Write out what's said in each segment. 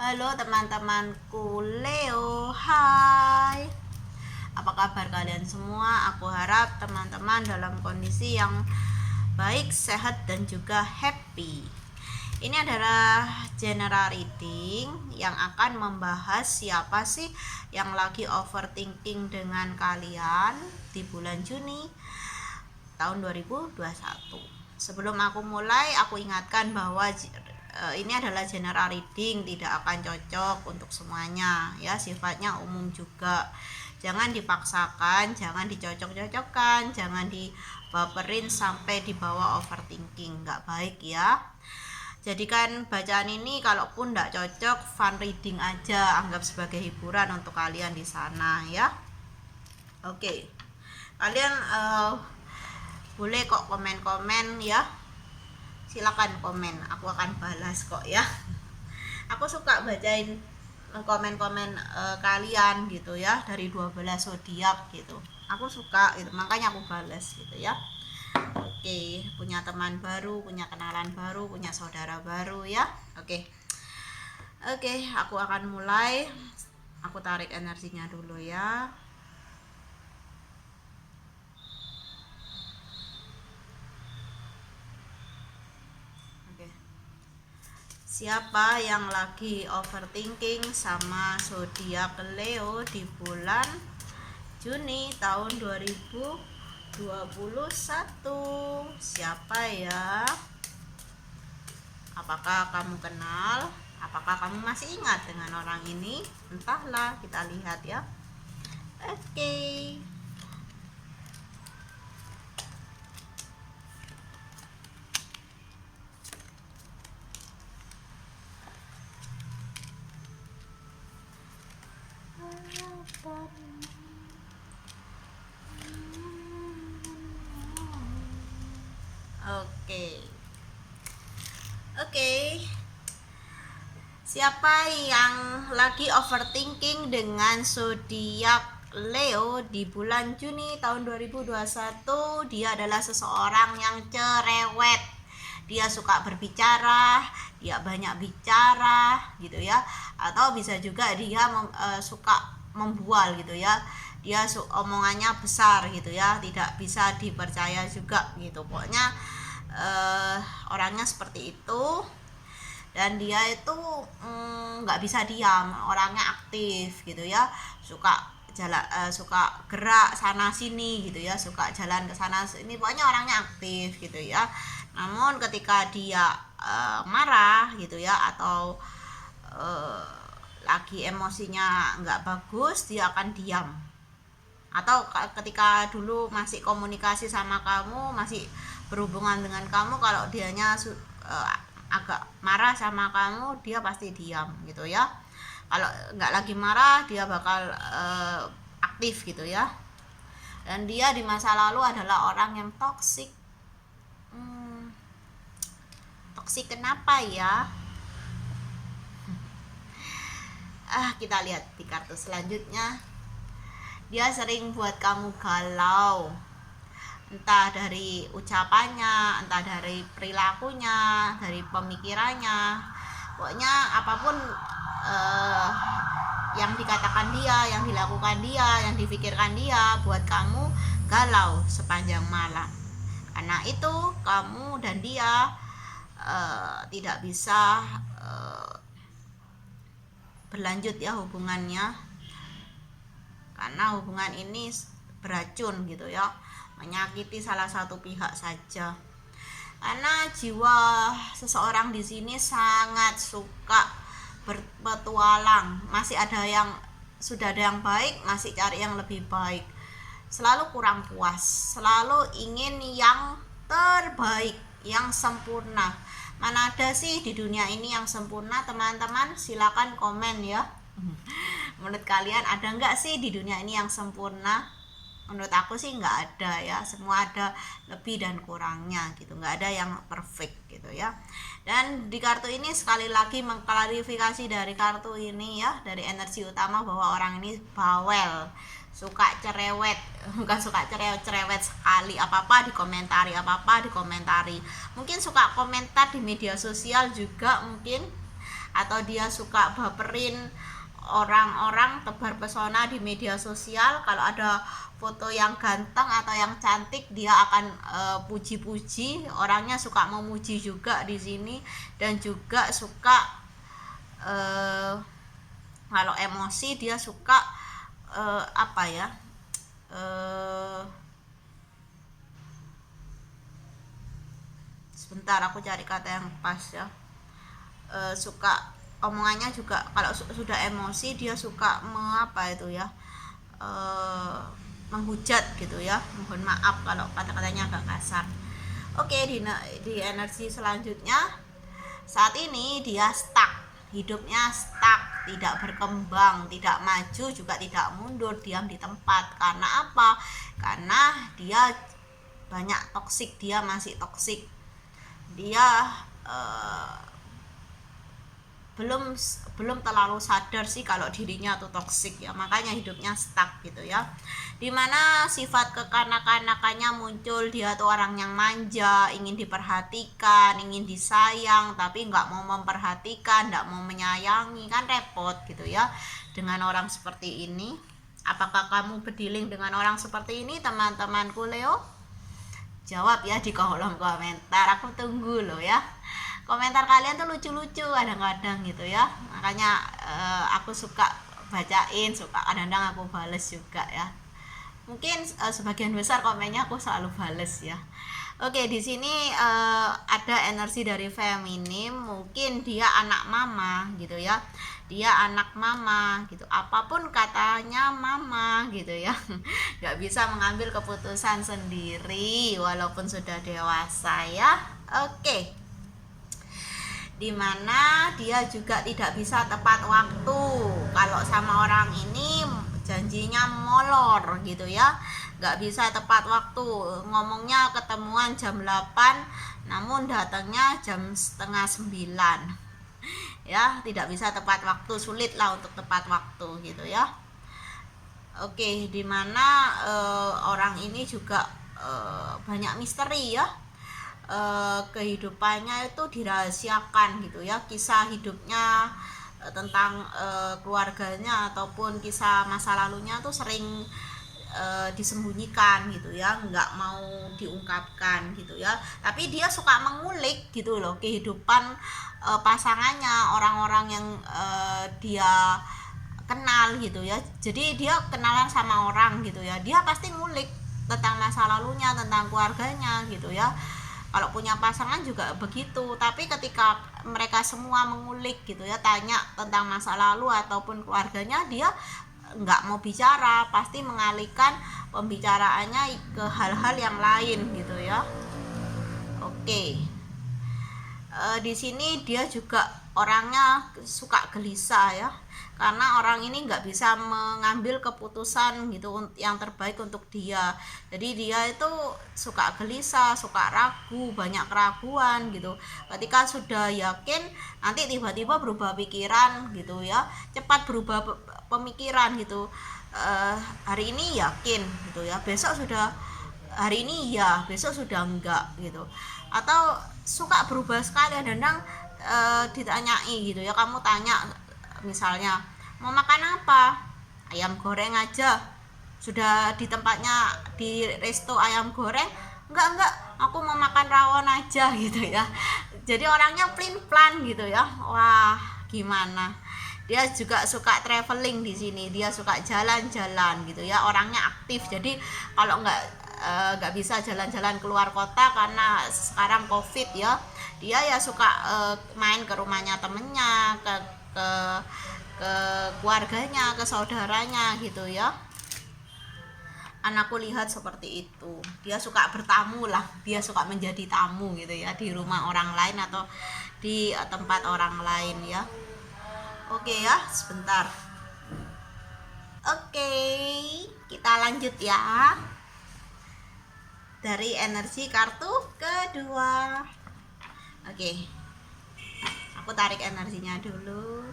Halo teman-temanku Leo, hai. Apa kabar kalian semua? Aku harap teman-teman dalam kondisi yang baik, sehat, dan juga happy. Ini adalah general reading yang akan membahas siapa sih yang lagi overthinking dengan kalian di bulan Juni tahun 2021. Sebelum aku mulai, aku ingatkan bahwa ini adalah general reading, tidak akan cocok untuk semuanya ya, sifatnya umum juga. Jangan dipaksakan, jangan dicocok-cocokkan, jangan dibaperin sampai dibawa overthinking, nggak baik ya. Jadikan bacaan ini kalaupun nggak cocok, fun reading aja, anggap sebagai hiburan untuk kalian di sana ya. Oke, kalian boleh kok komen-komen ya, silakan komen, aku akan balas kok ya. Aku suka bacain komen-komen kalian gitu ya, dari 12 zodiak gitu, aku suka gitu, makanya aku balas gitu ya. Oke, punya teman baru, punya kenalan baru, punya saudara baru ya. Oke, aku akan mulai. Aku tarik energinya dulu ya. Siapa yang lagi overthinking sama zodiak Leo di bulan Juni tahun 2021? Siapa ya? Apakah kamu kenal? Apakah kamu masih ingat dengan orang ini? Entahlah, kita lihat ya. Oke. Oke. Siapa yang lagi overthinking dengan zodiak Leo di bulan Juni tahun 2021? Dia adalah seseorang yang cerewet. Dia suka berbicara, dia banyak bicara gitu ya. Atau bisa juga dia suka membual gitu ya. Dia omongannya besar gitu ya, tidak bisa dipercaya juga gitu. Pokoknya orangnya seperti itu. Dan dia itu nggak bisa diam, orangnya aktif gitu ya, suka jalan, suka gerak sana sini gitu ya, suka jalan ke sana sini, pokoknya orangnya aktif gitu ya. Namun ketika dia marah gitu ya, atau lagi emosinya nggak bagus, dia akan diam. Atau ketika dulu masih komunikasi sama kamu, masih berhubungan dengan kamu, kalau dianya agak marah sama kamu, dia pasti diam gitu ya. Kalau nggak lagi marah, dia bakal aktif gitu ya. Dan dia di masa lalu adalah orang yang toksik. Toksik kenapa ya? Kita lihat di kartu selanjutnya. Dia sering buat kamu galau, entah dari ucapannya, entah dari perilakunya, dari pemikirannya, pokoknya apapun yang dikatakan dia, yang dilakukan dia, yang difikirkan dia, buat kamu galau sepanjang malam. Karena itu kamu dan dia tidak bisa berlanjut ya hubungannya, karena hubungan ini beracun gitu ya, menyakiti salah satu pihak saja. Karena jiwa seseorang di sini sangat suka berpetualang, masih ada yang sudah ada yang baik, masih cari yang lebih baik, selalu kurang puas, selalu ingin yang terbaik, yang sempurna. Mana ada sih di dunia ini yang sempurna, teman-teman? Silakan komen ya. Menurut kalian ada nggak sih di dunia ini yang sempurna? Menurut aku sih nggak ada ya, semua ada lebih dan kurangnya gitu, nggak ada yang perfect gitu ya. Dan di kartu ini sekali lagi mengklarifikasi dari kartu ini ya, dari energi utama, bahwa orang ini bawel, suka cerewet, bukan suka cerewet sekali, apa-apa dikomentari, mungkin suka komentar di media sosial juga mungkin, atau dia suka baperin orang-orang, tebar pesona di media sosial. Kalau ada foto yang ganteng atau yang cantik, dia akan puji-puji. Orangnya suka memuji juga di sini, dan juga suka kalau emosi dia suka apa ya, sebentar aku cari kata yang pas ya. Suka omongannya juga, kalau sudah emosi dia suka apa itu ya, menghujat gitu ya. Mohon maaf kalau kata-katanya agak kasar. Oke, di energi selanjutnya, saat ini dia stuck, hidupnya stuck, tidak berkembang, tidak maju juga tidak mundur, diam di tempat. Karena apa? Karena dia banyak toksik, dia masih toksik, dia belum terlalu sadar sih kalau dirinya tuh toksik ya, makanya hidupnya stuck gitu ya. Dimana sifat kekanak-kanakannya muncul, dia tuh orang yang manja, ingin diperhatikan, ingin disayang, tapi nggak mau memperhatikan, nggak mau menyayangi, kan repot gitu ya dengan orang seperti ini. Apakah kamu berdealing dengan orang seperti ini, teman-temanku Leo? Jawab ya di kolom komentar, aku tunggu loh ya. Komentar kalian tuh lucu-lucu kadang-kadang gitu ya, makanya aku suka bacain, suka kadang-kadang aku bales juga ya. Mungkin sebagian besar komennya aku selalu bales ya. Oke, di sini ada energi dari feminim, mungkin dia anak mama gitu ya. Dia anak mama gitu, apapun katanya mama gitu ya. Nggak bisa mengambil keputusan sendiri walaupun sudah dewasa ya. Oke. Dimana dia juga tidak bisa tepat waktu. Kalau sama orang ini janjinya molor gitu ya, nggak bisa tepat waktu. Ngomongnya ketemuan jam 8, namun datangnya jam setengah 9 ya, tidak bisa tepat waktu, sulit lah untuk tepat waktu gitu ya. Oke, dimana orang ini juga banyak misteri ya. Kehidupannya itu dirahasiakan gitu ya, kisah hidupnya tentang keluarganya ataupun kisah masa lalunya tuh sering disembunyikan gitu ya, nggak mau diungkapkan gitu ya. Tapi dia suka mengulik gitu loh kehidupan pasangannya, orang-orang yang dia kenal gitu ya. Jadi dia kenalan sama orang gitu ya, dia pasti ngulik tentang masa lalunya, tentang keluarganya gitu ya. Kalau punya pasangan juga begitu, tapi ketika mereka semua mengulik gitu ya, tanya tentang masa lalu ataupun keluarganya, dia nggak mau bicara, pasti mengalihkan pembicaraannya ke hal-hal yang lain gitu ya. Oke. Di sini dia juga orangnya suka gelisah ya, karena orang ini nggak bisa mengambil keputusan gitu yang terbaik untuk dia. Jadi dia itu suka gelisah, suka ragu, banyak keraguan gitu. Ketika sudah yakin, nanti tiba-tiba berubah pikiran gitu ya, cepat berubah pemikiran gitu. Hari ini yakin gitu ya, besok sudah, hari ini ya, besok sudah enggak gitu. Atau suka berubah sekali, kadang ditanyai gitu ya, kamu tanya misalnya mau makan apa, ayam goreng aja, sudah di tempatnya di resto ayam goreng, enggak aku mau makan rawon aja gitu ya. Jadi orangnya plin plan gitu ya. Wah, gimana, dia juga suka traveling di sini, dia suka jalan-jalan gitu ya, orangnya aktif. Jadi kalau nggak bisa jalan-jalan keluar kota karena sekarang covid ya, dia ya suka main ke rumahnya temennya, ke keluarganya, ke saudaranya gitu ya. Anakku lihat seperti itu, dia suka bertamu lah, dia suka menjadi tamu gitu ya di rumah orang lain atau di tempat orang lain ya. Oke ya, sebentar. Oke, kita lanjut ya. Dari energi kartu kedua. Oke, aku tarik energinya dulu.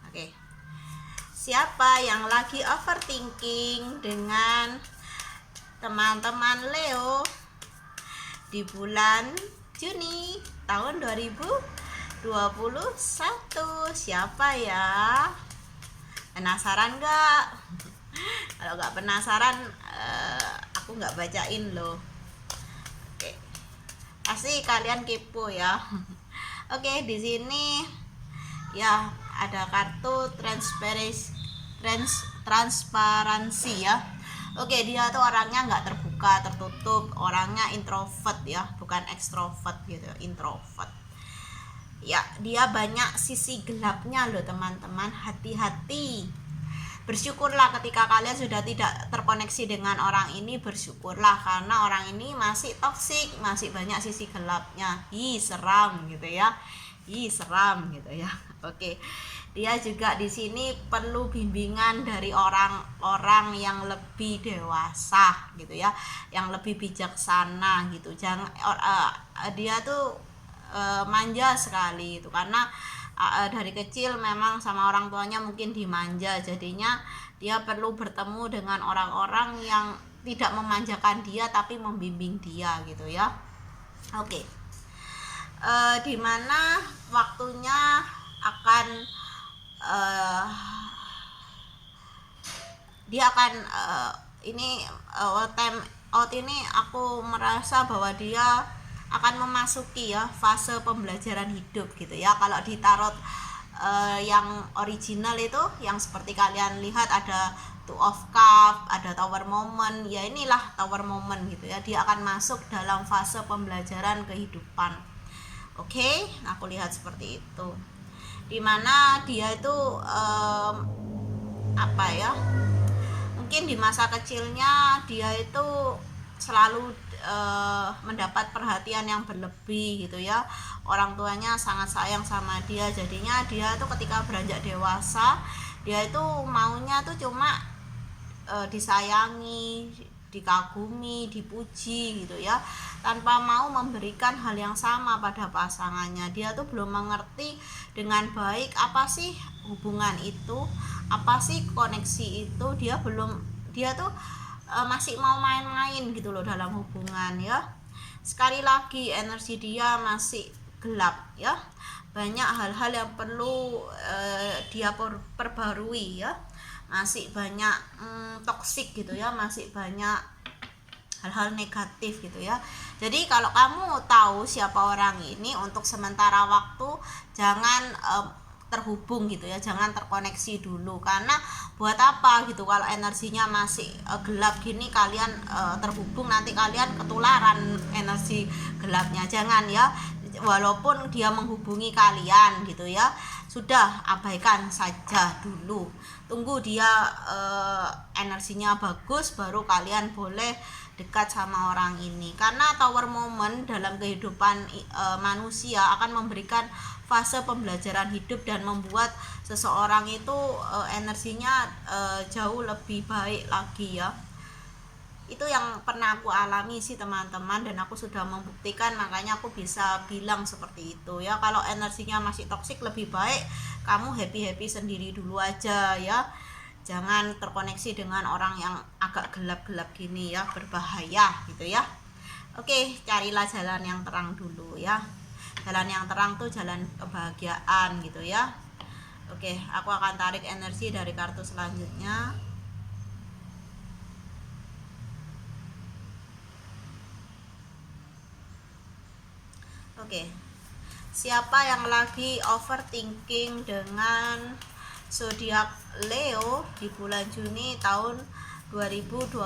Oke, siapa yang lagi overthinking dengan teman-teman Leo di bulan Juni tahun 2021. Siapa ya? Penasaran nggak? Kalau nggak penasaran, aku nggak bacain loh. Oke, pasti kalian kepo ya. Oke, di sini ya ada kartu transparansi ya. Oke, dia tuh orangnya nggak terbuka, tertutup, orangnya introvert ya, bukan ekstrovert gitu, introvert. Ya, dia banyak sisi gelapnya loh teman-teman, hati-hati. Bersyukurlah ketika kalian sudah tidak terkoneksi dengan orang ini, bersyukurlah karena orang ini masih toksik, masih banyak sisi gelapnya. Seram gitu ya. Seram gitu ya. Oke. Dia juga di sini perlu bimbingan dari orang-orang yang lebih dewasa gitu ya, yang lebih bijaksana gitu. Dia tuh manja sekali itu karena dari kecil memang sama orang tuanya mungkin dimanja, jadinya dia perlu bertemu dengan orang-orang yang tidak memanjakan dia tapi membimbing dia gitu ya. Oke. Dimana waktunya akan dia akan time out ini, aku merasa bahwa dia akan memasuki ya fase pembelajaran hidup gitu ya. Kalau di tarot yang original itu yang seperti kalian lihat ada Two of Cup, ada Tower Moment, ya inilah Tower Moment gitu ya. Dia akan masuk dalam fase pembelajaran kehidupan. Oke, aku lihat seperti itu. Dimana dia itu mungkin di masa kecilnya dia itu selalu mendapat perhatian yang berlebih gitu ya. Orang tuanya sangat sayang sama dia, jadinya dia tuh ketika beranjak dewasa dia itu maunya tuh cuma disayangi, dikagumi, dipuji gitu ya, tanpa mau memberikan hal yang sama pada pasangannya. Dia tuh belum mengerti dengan baik apa sih hubungan itu, apa sih koneksi itu. Dia tuh masih mau main-main gitu loh dalam hubungan ya. Sekali lagi energi dia masih gelap ya, banyak hal-hal yang perlu dia perbarui ya, masih banyak toksik gitu ya, masih banyak hal-hal negatif gitu ya. Jadi kalau kamu tahu siapa orang ini, untuk sementara waktu jangan terhubung gitu ya, jangan terkoneksi dulu. Karena buat apa gitu kalau energinya masih gelap gini, kalian terhubung, nanti kalian ketularan energi gelapnya. Jangan ya, walaupun dia menghubungi kalian gitu ya, sudah abaikan saja dulu, tunggu dia energinya bagus baru kalian boleh dekat sama orang ini. Karena Tower Moment dalam kehidupan manusia akan memberikan fase pembelajaran hidup dan membuat seseorang itu energinya jauh lebih baik lagi ya. Itu yang pernah aku alami sih teman-teman, dan aku sudah membuktikan, makanya aku bisa bilang seperti itu ya. Kalau energinya masih toksik, lebih baik kamu happy sendiri dulu aja ya, jangan terkoneksi dengan orang yang agak gelap-gelap gini ya, berbahaya gitu ya. Oke, carilah jalan yang terang dulu ya. Jalan yang terang tuh jalan kebahagiaan gitu ya. Oke, aku akan tarik energi dari kartu selanjutnya. Oke, siapa yang lagi overthinking dengan zodiak Leo di bulan Juni tahun 2021?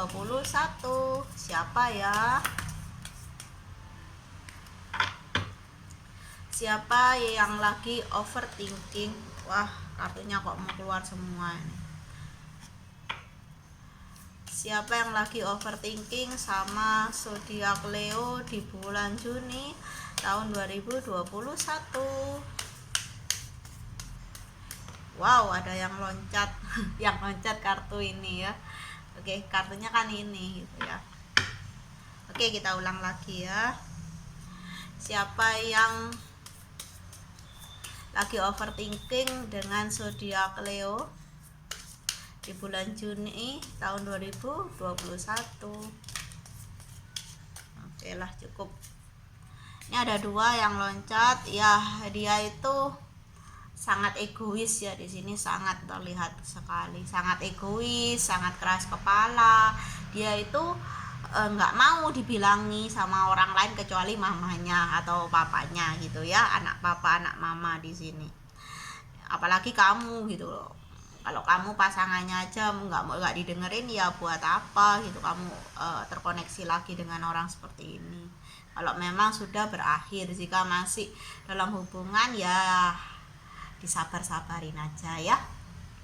Siapa ya? Siapa yang lagi overthinking? Wah, kartunya kok mau keluar semua ini. Siapa yang lagi overthinking sama zodiak Leo di bulan Juni tahun 2021? Wow, ada yang loncat yang loncat kartu ini ya. Oke, kartunya kan ini gitu ya. Oke, kita ulang lagi ya. Siapa yang lagi overthinking dengan zodiak Leo di bulan Juni tahun 2021? Oke lah, cukup. Ini ada dua yang loncat ya, dia itu sangat egois ya, di sini sangat terlihat sekali, sangat egois, sangat keras kepala. Dia itu nggak mau dibilangi sama orang lain kecuali mamanya atau papanya gitu ya, anak papa anak mama di sini. Apalagi kamu gitu loh, kalau kamu pasangannya aja nggak didengerin ya buat apa gitu kamu terkoneksi lagi dengan orang seperti ini. Kalau memang sudah berakhir, jika masih dalam hubungan ya disabar-sabarin aja ya.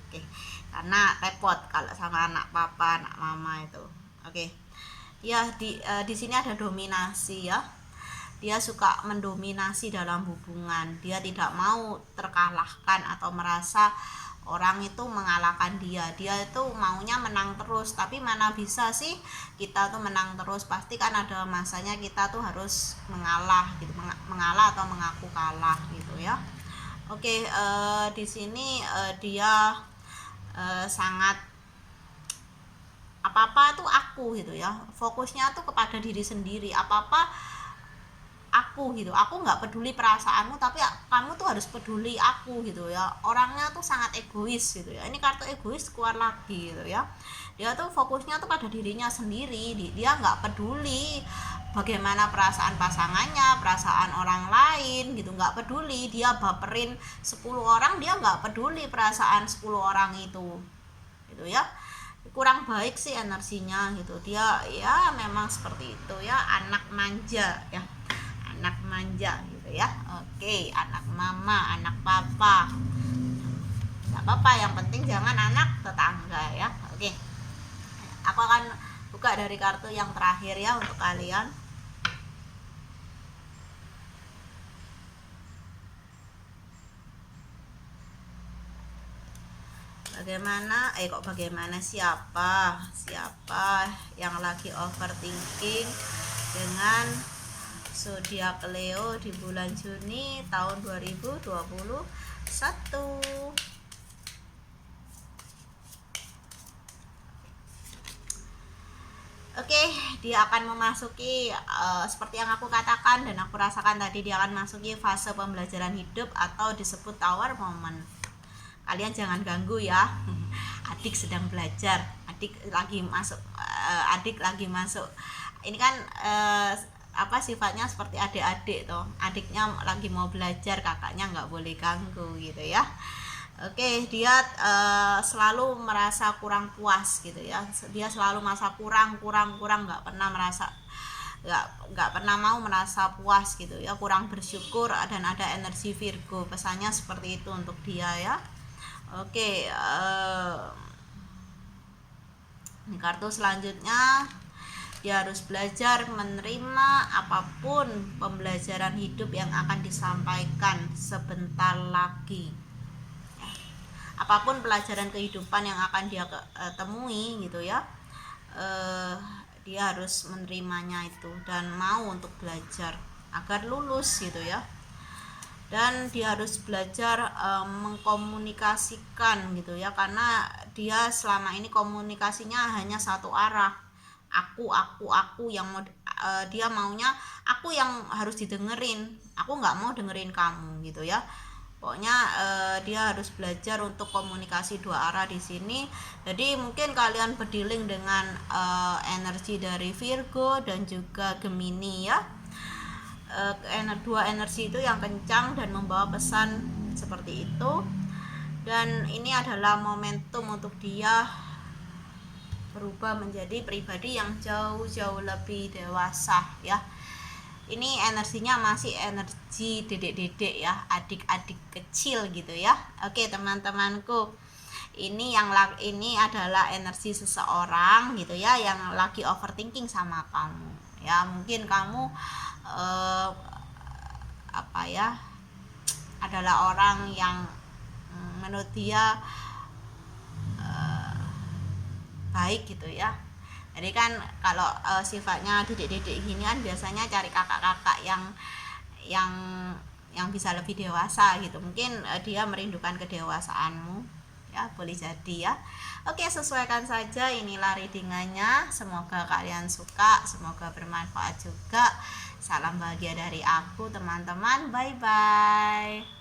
Oke, karena repot kalau sama anak papa anak mama itu. Oke ya, di sini ada dominasi ya, dia suka mendominasi dalam hubungan, dia tidak mau terkalahkan atau merasa orang itu mengalahkan dia itu maunya menang terus. Tapi mana bisa sih kita tuh menang terus, pasti kan ada masanya kita tuh harus mengalah gitu, mengalah atau mengaku kalah gitu ya. Oke, di sini dia sangat apa-apa tuh aku gitu ya, fokusnya tuh kepada diri sendiri, apa-apa aku gitu, aku nggak peduli perasaanmu tapi kamu tuh harus peduli aku gitu ya. Orangnya tuh sangat egois gitu ya, ini kartu egois keluar lagi gitu ya. Dia tuh fokusnya tuh pada dirinya sendiri, dia nggak peduli bagaimana perasaan pasangannya, perasaan orang lain gitu, nggak peduli. Dia baperin 10 orang, dia nggak peduli perasaan 10 orang itu gitu ya. Kurang baik sih energinya gitu, dia ya memang seperti itu ya, anak manja ya, anak manja gitu ya. Oke, anak mama anak papa nggak apa-apa, yang penting jangan anak tetangga ya. Oke, aku akan buka dari kartu yang terakhir ya untuk kalian. Bagaimana siapa yang lagi overthinking dengan zodiak Leo di bulan Juni tahun 2021? Oke, dia akan memasuki seperti yang aku katakan dan aku rasakan tadi, dia akan memasuki fase pembelajaran hidup atau disebut tower moment. Kalian jangan ganggu ya. Adik sedang belajar, adik lagi masuk. Ini kan sifatnya seperti adik-adik toh. Adiknya lagi mau belajar, kakaknya nggak boleh ganggu gitu ya. Oke, dia selalu merasa kurang puas gitu ya. Dia selalu merasa kurang, nggak pernah merasa nggak pernah mau merasa puas gitu ya, kurang bersyukur, dan ada energi Virgo. Pesannya seperti itu untuk dia ya. Oke, ini kartu selanjutnya, dia harus belajar menerima apapun pembelajaran hidup yang akan disampaikan sebentar lagi. Apapun pelajaran kehidupan yang akan dia temui gitu ya, dia harus menerimanya itu dan mau untuk belajar agar lulus gitu ya. Dan dia harus belajar mengkomunikasikan gitu ya, karena dia selama ini komunikasinya hanya satu arah, aku yang mau dia maunya aku yang harus didengerin, aku nggak mau dengerin kamu gitu ya. Pokoknya dia harus belajar untuk komunikasi dua arah di sini. Jadi mungkin kalian berdealing dengan energi dari Virgo dan juga Gemini ya. Dua energi itu yang kencang dan membawa pesan seperti itu, dan ini adalah momentum untuk dia berubah menjadi pribadi yang jauh lebih dewasa ya. Ini energinya masih energi dedek-dedek ya, adik-adik kecil gitu ya. Oke teman-temanku, ini adalah energi seseorang gitu ya yang lagi overthinking sama kamu ya. Mungkin kamu adalah orang yang menurut dia baik gitu ya. Jadi kan kalau sifatnya dedek-dedek gini kan biasanya cari kakak-kakak yang bisa lebih dewasa gitu. Mungkin dia merindukan kedewasaanmu ya, boleh jadi ya. Oke, sesuaikan saja, inilah readingannya. Semoga kalian suka, semoga bermanfaat juga. Salam bahagia dari aku teman-teman, bye bye.